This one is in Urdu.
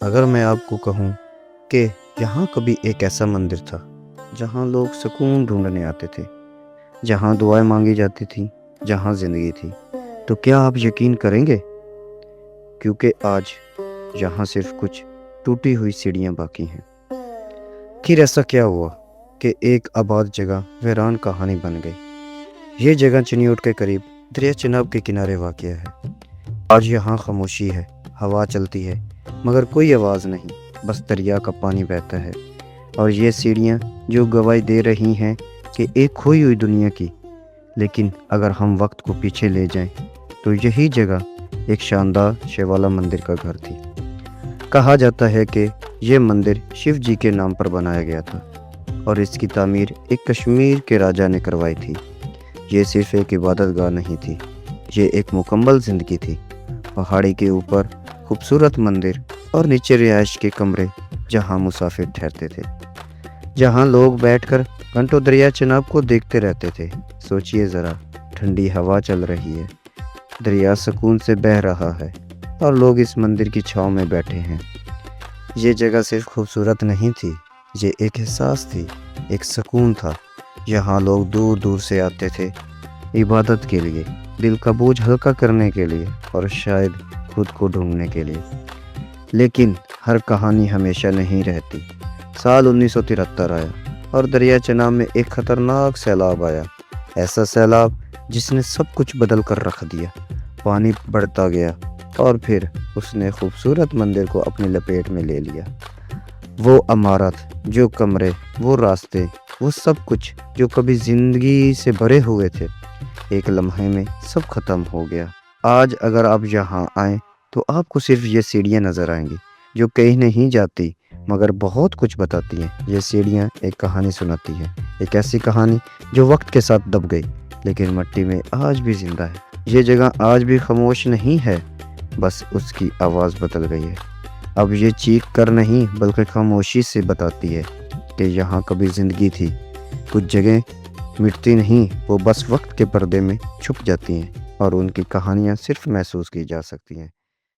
اگر میں آپ کو کہوں کہ یہاں کبھی ایک ایسا مندر تھا جہاں لوگ سکون ڈھونڈنے آتے تھے، جہاں دعائیں مانگی جاتی تھیں، جہاں زندگی تھی، تو کیا آپ یقین کریں گے؟ کیونکہ آج یہاں صرف کچھ ٹوٹی ہوئی سیڑھیاں باقی ہیں۔ پھر ایسا کیا ہوا کہ ایک آباد جگہ ویران کہانی بن گئی؟ یہ جگہ چنیوٹ کے قریب دریا چناب کے کنارے واقع ہے۔ آج یہاں خاموشی ہے، ہوا چلتی ہے، مگر کوئی آواز نہیں، بس دریا کا پانی بہتا ہے اور یہ سیڑھیاں جو گواہی دے رہی ہیں کہ ایک کھوئی ہوئی دنیا کی۔ لیکن اگر ہم وقت کو پیچھے لے جائیں تو یہی جگہ ایک شاندار شیوالا مندر کا گھر تھی۔ کہا جاتا ہے کہ یہ مندر شیو جی کے نام پر بنایا گیا تھا اور اس کی تعمیر ایک کشمیر کے راجا نے کروائی تھی۔ یہ صرف ایک عبادت گاہ نہیں تھی، یہ ایک مکمل زندگی تھی۔ پہاڑی کے اوپر خوبصورت مندر اور نیچے رہائش کے کمرے جہاں مسافر ٹھہرتے تھے، جہاں لوگ بیٹھ کر گھنٹوں دریا چناب کو دیکھتے رہتے تھے۔ سوچئے ذرا، ٹھنڈی ہوا چل رہی ہے، دریا سکون سے بہہ رہا ہے اور لوگ اس مندر کی چھاؤں میں بیٹھے ہیں۔ یہ جگہ صرف خوبصورت نہیں تھی، یہ ایک احساس تھی، ایک سکون تھا۔ یہاں لوگ دور دور سے آتے تھے، عبادت کے لیے، دل کا بوجھ ہلکا کرنے کے لیے اور شاید خود کو ڈھونڈنے کے لیے۔ لیکن ہر کہانی ہمیشہ نہیں رہتی۔ سال 1973 آیا اور دریا چناب میں ایک خطرناک سیلاب آیا، ایسا سیلاب جس نے سب کچھ بدل کر رکھ دیا۔ پانی بڑھتا گیا اور پھر اس نے خوبصورت مندر کو اپنی لپیٹ میں لے لیا۔ وہ عمارت، جو کمرے، وہ راستے، وہ سب کچھ جو کبھی زندگی سے بھرے ہوئے تھے، ایک لمحے میں سب ختم ہو گیا۔ آج اگر آپ یہاں آئیں تو آپ کو صرف یہ سیڑھیاں نظر آئیں گی جو کہیں نہیں جاتی مگر بہت کچھ بتاتی ہیں۔ یہ سیڑھیاں ایک کہانی سناتی ہیں، ایک ایسی کہانی جو وقت کے ساتھ دب گئی لیکن مٹی میں آج بھی زندہ ہے۔ یہ جگہ آج بھی خاموش نہیں ہے، بس اس کی آواز بدل گئی ہے۔ اب یہ چیخ کر نہیں بلکہ خاموشی سے بتاتی ہے کہ یہاں کبھی زندگی تھی۔ کچھ جگہیں مٹتی نہیں، وہ بس وقت کے پردے میں چھپ جاتی ہیں اور ان کی کہانیاں صرف محسوس کی جا سکتی ہیں۔